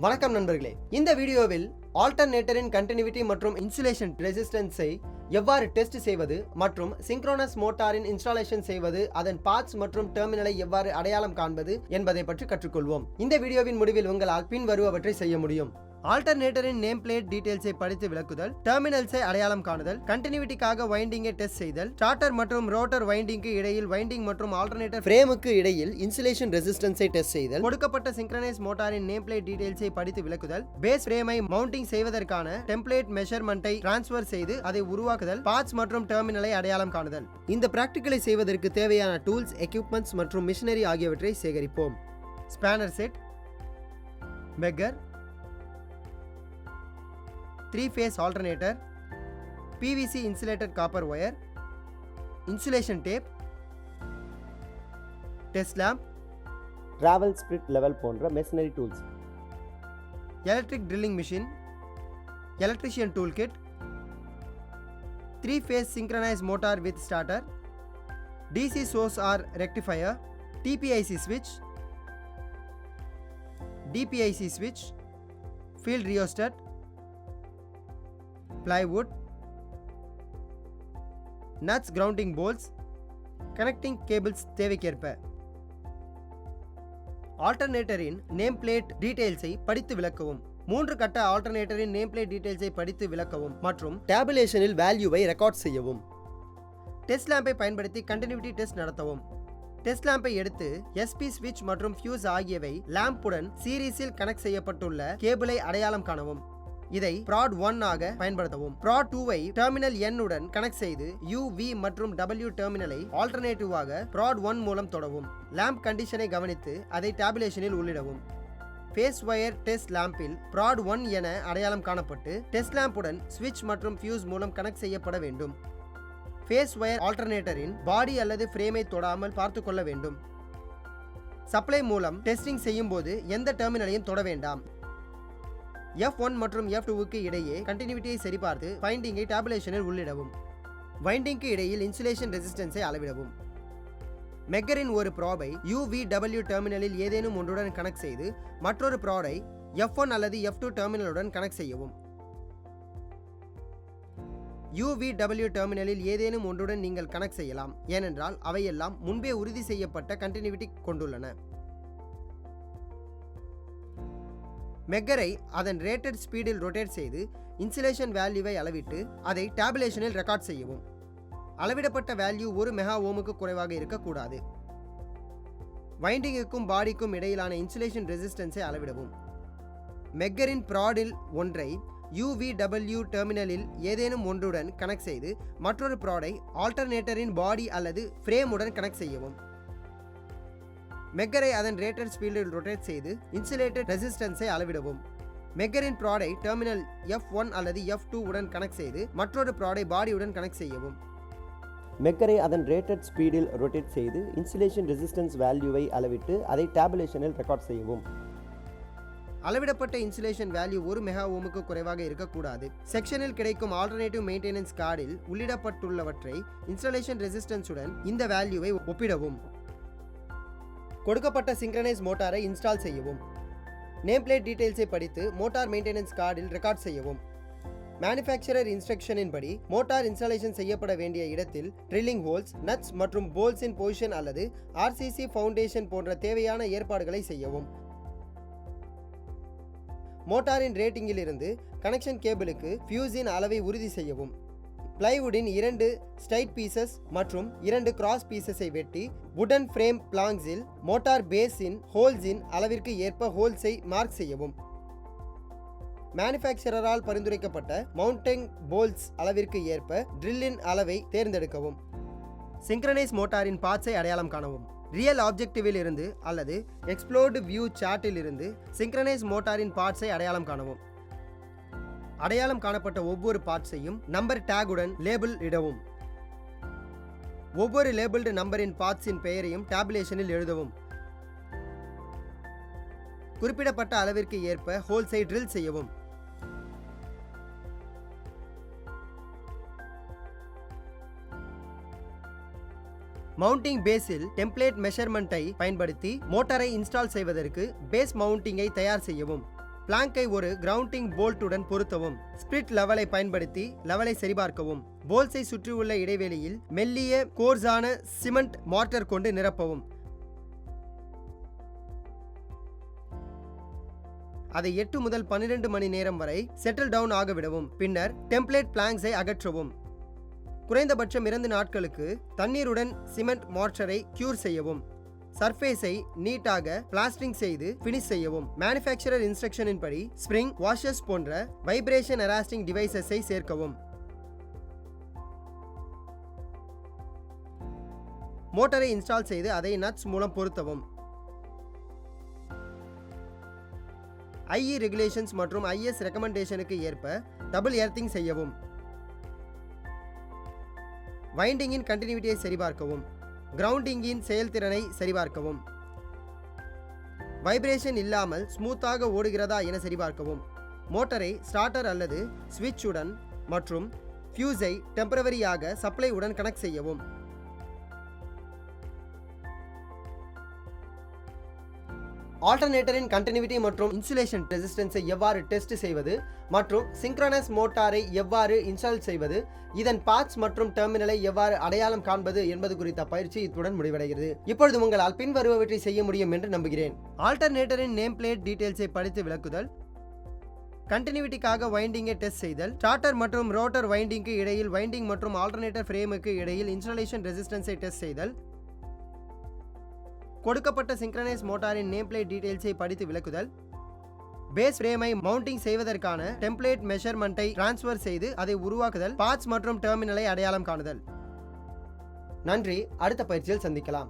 வணக்கம் நண்பர்களே, இந்த வீடியோவில் ஆல்டர்னேட்டரின் கண்டினியூட்டி மற்றும் இன்சுலேஷன் ரெசிஸ்டன்ஸை எவ்வாறு டெஸ்ட் செய்வது மற்றும் சிங்க்ரோனஸ் மோட்டாரின் இன்ஸ்டாலேஷன் செய்வது, அதன் பார்ட்ஸ் மற்றும் டெர்மினலை எவ்வாறு அடையாளம் காண்பது என்பதை பற்றி கற்றுக்கொள்வோம். இந்த வீடியோவின் முடிவில் உங்களால் பின்வருவவற்றை செய்ய முடியும். ஆல்டர்னேட்டரின் நேம் பிளேட் டீடைல்ஸை படித்து விளக்குதல், டெர்மினல்ஸை அடையாளம் காணுதல், கண்டினியூட்டிக்காக வைண்டிங்கை டெஸ்ட் செய்தல், ஸ்டார்டர் மற்றும் ரோட்டர் வைண்டிங்க்கு இடையில் வைண்டிங் மற்றும் ஆல்டர்னேட்டர் ஃப்ரேமுக்கு இடையில் இன்சுலேஷன் ரெசிஸ்டன்ஸை டெஸ்ட் செய்தல், கொடுக்கப்பட்ட சிங்க்ரனைஸ் மோட்டாரின் நேம் பிளேட் டீடைல்ஸை படித்து விளக்குதல், பேஸ் ஃப்ரேமை மவுண்டிங் செய்வதற்கான டெம்ப்ளேட் மெஷர்மெண்ட்டை டிரான்ஸ்ஃபர் செய்து அதை உருவாக்குதல், பார்ட்ஸ் மற்றும் டெர்மினலை அடையாளம் காணுதல். இந்த பிராக்டிகலை செய்வதற்கு தேவையான டூல்ஸ், எக்யூப்மெண்ட்ஸ் மற்றும் மிஷினரி ஆகியவற்றை சேகரிப்போம். ஸ்பேனர் செட், மெக்கர், 3-phase alternator, PVC insulated copper wire, insulation tape, test lamp, travel split level போன்ற machinery tools, electric drilling machine, electrician toolkit, 3-phase synchronized motor with starter, DC source or rectifier, TPIC switch, DPIC switch, field rheostat, plywood, nuts, grounding bolts, connecting cables தேவைக்கேற்ப. ஆல்டர்னேட்டரின் name plate டீடைல்ஸை படித்து விளக்கவும். 3 கட்ட ஆல்டர்னேட்டரின் name plate டீடைல்ஸை படித்து விளக்கவும் மற்றும் டேபுலேஷனில் வேல்யூவை record செய்யவும். Test லேம்பை பயன்படுத்தி கண்டினியூட்டி டெஸ்ட் நடத்தவும். டெஸ்ட் லேம்பை எடுத்து எஸ்பி ஸ்விட்ச் மற்றும் ஃபியூஸ் ஆகியவை லேம்புடன் சீரீஸில் கனெக்ட் செய்யப்பட்டுள்ள கேபிளை அடையாளம் காணவும். இதை ப்ராட் 1 ஆக பயன்படுத்தவும். ப்ராட் 2வை டெர்மினல் N உடன் கனெக்ட் செய்து U, V மற்றும் W டெர்மினலை ஆல்டர்னேட்டிவாக ப்ராட் 1 மூலம் தொடவும். லேம்ப் கண்டிஷனை கவனித்து அதை டேபுலேஷனில் உள்ளிடவும். ஃபேஸ் வயர் டெஸ்ட் லேம்பில் ப்ராட் 1 என அடையாளம் காணப்பட்டு டெஸ்ட் லேம்புடன் ஸ்விட்ச் மற்றும் ஃபியூஸ் மூலம் கனெக்ட் செய்யப்பட வேண்டும். ஃபேஸ் வயர் ஆல்டர்னேட்டரின் பாடி அல்லது ஃப்ரேமை தொடாமல் பார்த்து கொள்ள வேண்டும். சப்ளை மூலம் டெஸ்டிங் செய்யும் போது எந்த டெர்மினலையும் தொட வேண்டாம். F1 மற்றும் F2க்கு இடையே கண்டினியூட்டியை சரிபார்த்து வைண்டிங்கை டேபுலேஷனில் உள்ளிடவும். வைண்டிங்க்கு இடையில் இன்சுலேஷன் ரெசிஸ்டன்ஸை அளவிடவும். மெக்கரின் ஒரு ப்ராபை UVW டெர்மினலில் ஏதேனும் ஒன்றுடன் கனெக்ட் செய்து மற்றொரு ப்ராடை F1 அல்லது F2 டெர்மினலுடன் கனெக்ட் செய்யவும். UVW டெர்மினலில் ஏதேனும் ஒன்றுடன் நீங்கள் கனெக்ட் செய்யலாம், ஏனென்றால் அவையெல்லாம் முன்பே உறுதி செய்யப்பட்ட கண்டினியூட்டி கொண்டுள்ளன. மெக்கரை அதன் ரேட்டட் ஸ்பீடில் ரொட்டேட் செய்து இன்சுலேஷன் வேல்யூவை அளவிட்டு அதை டேபுலேஷனில் ரெக்கார்ட் செய்யவும். அளவிடப்பட்ட வேல்யூ 1 மெகா ஓமுக்கு குறைவாக இருக்கக்கூடாது. வைண்டிங்குக்கும் பாடிக்கும் இடையிலான இன்சுலேஷன் ரெசிஸ்டன்ஸை அளவிடவும். மெக்கரின் ப்ராடில் ஒன்றை UVW டெர்மினலில் ஏதேனும் ஒன்றுடன் கனெக்ட் செய்து மற்றொரு ப்ராடை ஆல்டர்னேட்டரின் பாடி அல்லது ஃப்ரேமுடன் கனெக்ட் செய்யவும். மெக்கரை அதன் ரேட்டட் ஸ்பீடில் ரொட்டேட் செய்து இன்சுலேட்டட் ரெசிஸ்டன்ஸை அளவிடவும். மெக்கரின் ப்ராடை டெர்மினல் F1 அல்லது F2 உடன் கனெக்ட் செய்து மற்றொரு ப்ராடை பாடியுடன் கனெக்ட் செய்யவும். மெக்கரை அதன் ரேட்டட் ஸ்பீடில் ரொட்டேட் செய்து இன்சுலேஷன் ரெசிஸ்டன்ஸ் வேல்யூவை அளவிட்டு அதை டேபுலேஷனில் ரெக்கார்ட் செய்யவும். அளவிடப்பட்ட இன்சுலேஷன் வேல்யூ 1 மெகா ஓமுக்கு குறைவாக இருக்கக்கூடாது. செக்ஷனில் கிடைக்கும் ஆல்டர்னேட்டிவ் மெயின்டெனன்ஸ் கார்டில் உள்ளிடப்பட்டுள்ளவற்றை இன்ஸ்டாலேஷன் ரெசிஸ்டன்ஸுடன் இந்த வேல்யூவை ஒப்பிடவும். கொடுக்கப்பட்ட சிங்க்ரனைஸ் மோட்டாரை இன்ஸ்டால் செய்யவும். நேம் பிளேட் டீடைல்ஸை படித்து மோட்டார் மெயின்டெனன்ஸ் கார்டில் ரெக்கார்ட் செய்யவும். மேனுஃபேக்சரர் இன்ஸ்ட்ரக்ஷனின் படி மோட்டார் இன்ஸ்டாலேஷன் செய்யப்பட வேண்டிய இடத்தில் ட்ரில்லிங் ஹோல்ஸ், நட்ஸ் மற்றும் போல்ஸின் பொசிஷன் அல்லது RCC ஃபவுண்டேஷன் போன்ற தேவையான ஏற்பாடுகளை செய்யவும். மோட்டாரின் ரேட்டிங்கில் இருந்து கனெக்ஷன் கேபிளுக்கு ஃபியூஸின் அளவை உறுதி செய்யவும். பிளைவுட்டின் 2 ஸ்ட்ரைட் பீசஸ் மற்றும் 2 கிராஸ் பீசஸை வெட்டி வுடன் ஃப்ரேம் பிளாங்ஸில் மோட்டார் பேஸின் ஹோல்ஸின் அளவிற்கு ஏற்ப ஹோல்ஸை மார்க் செய்யவும். மேனுஃபேக்சரரால் பரிந்துரைக்கப்பட்ட மவுண்டிங் போல்ட்ஸ் அளவிற்கு ஏற்ப ட்ரில்லின் அளவை தேர்ந்தெடுக்கவும். சிங்க்ரனைஸ் மோட்டாரின் பார்ட்ஸை அடையாளம் காணவும். ரியல் ஆப்ஜெக்டிவில் இருந்து அல்லது எக்ஸ்ப்ளோர்டு வியூ சார்ட்டில் இருந்து சிங்க்ரனைஸ் மோட்டாரின் பார்ட்ஸை அடையாளம் காணவும். அடையாளம் காணப்பட்ட ஒவ்வொரு பார்ட்ஸையும் நம்பர் டேகுடன் லேபிள் இடவும். ஒவ்வொரு லேபிள்டு நம்பரின் பார்ட்ஸின் பெயரையும் டேபுலேஷனில் எழுதவும். குறிப்பிடப்பட்ட அளவிற்கு ஏற்ப ஹோல்ஸை ட்ரில் செய்யவும். மவுண்டிங் பேஸில் டெம்ப்ளேட் மெஷர்மெண்ட்டை பயன்படுத்தி மோட்டாரை இன்ஸ்டால் செய்வதற்கு பேஸ் மவுண்டிங்கை தயார் செய்யவும். பிளாங்கை ஒரு கிரவுண்டிங் போல்ட்டுடன் பொருத்தவும். ஸ்பிரிட் லெவலை பயன்படுத்தி லெவலை சரிபார்க்கவும். போல்ஸை சுற்றியுள்ள இடைவெளியில் மெல்லிய கோர்ஸான சிமெண்ட் மார்ட்டர் கொண்டு நிரப்பவும். அதை 8 முதல் 12 மணி நேரம் வரை செட்டில் டவுன் ஆக விடவும். பின்னர் டெம்ப்ளேட் பிளாங்க்ஸை அகற்றவும். குறைந்தபட்சம் 2 நாட்களுக்கு தண்ணீருடன் சிமெண்ட் மார்ட்டரை கியூர் செய்யவும். சர்ஃபேஸை நீட்டாக பிளாஸ்டரிங் செய்து ஃபினிஷ் செய்யவும். மேனுஃபேக்சரர் இன்ஸ்ட்ரக்ஷனின் படி ஸ்ப்ரிங் வாஷர்ஸ் போன்ற வைப்ரேஷன் அராஸ்டிங் டிவைசஸை சேர்க்கவும். மோட்டரை இன்ஸ்டால் செய்து அதை நட்ஸ் மூலம் பொருத்தவும். IE ரெகுலேஷன்ஸ் மற்றும் IS ரெக்கமெண்டேஷனுக்கு ஏற்ப டபுள் எர்த்திங் செய்யவும். வைண்டிங்கின் கண்டினியூட்டியை சரிபார்க்கவும். கிரவுண்டிங்கின் செயல்திறனை சரிபார்க்கவும். வைப்ரேஷன் இல்லாமல் ஸ்மூத்தாக ஓடுகிறதா என சரிபார்க்கவும். மோட்டரை ஸ்டார்டர் அல்லது ஸ்விட்சுடன் மற்றும் ஃபியூஸை டெம்பரவரியாக சப்ளை உடன் கனெக்ட் செய்யவும். ஆல்டர்னேட்டரின் கண்டினியூட்டி மற்றும் இன்சுலேஷன் ரெசிஸ்டன்ஸை எவ்வாறு டெஸ்ட் செய்வது மற்றும் சிங்க்ரோனஸ் மோட்டாரை எவ்வாறு இன்ஸ்டால் செய்வது, இதன் பார்ட்ஸ் மற்றும் டெர்மினலை எவ்வாறு அடையாளம் காண்பது என்பது குறித்த பயிற்சி இத்துடன் முடிவடைகிறது. இப்பொழுது உங்களால் பின்வருவவற்றை செய்ய முடியும் என்று நம்புகிறேன். ஆல்டர்னேட்டரின் நேம் பிளேட் டீடைல்ஸை படித்து விளக்குதல், கண்டினியூட்டிக்காக வைண்டிங்கை டெஸ்ட் செய்தல், ஸ்டார்டர் மற்றும் ரோட்டர் வைண்டிங்க்கு இடையில் வைண்டிங் மற்றும் ஆல்டர்னேட்டர் ஃப்ரேமுக்கு இடையில் இன்ஸ்டாலேஷன் ரெசிஸ்டன்ஸை டெஸ்ட் செய்தல், கொடுக்கப்பட்ட சிங்க்ரனைஸ் மோட்டாரின் நேம் பிளேட் டீடைல்ஸை படித்து விளக்குதல், பேஸ் ஃப்ரேமை மவுண்டிங் செய்வதற்கான டெம்ப்ளேட் மெஷர்மெண்ட்டை டிரான்ஸ்ஃபர் செய்து அதை உருவாக்குதல், பார்ட்ஸ் மற்றும் டெர்மினலை அடையாளம் காணுதல். நன்றி. அடுத்த பயிற்சியில் சந்திக்கலாம்.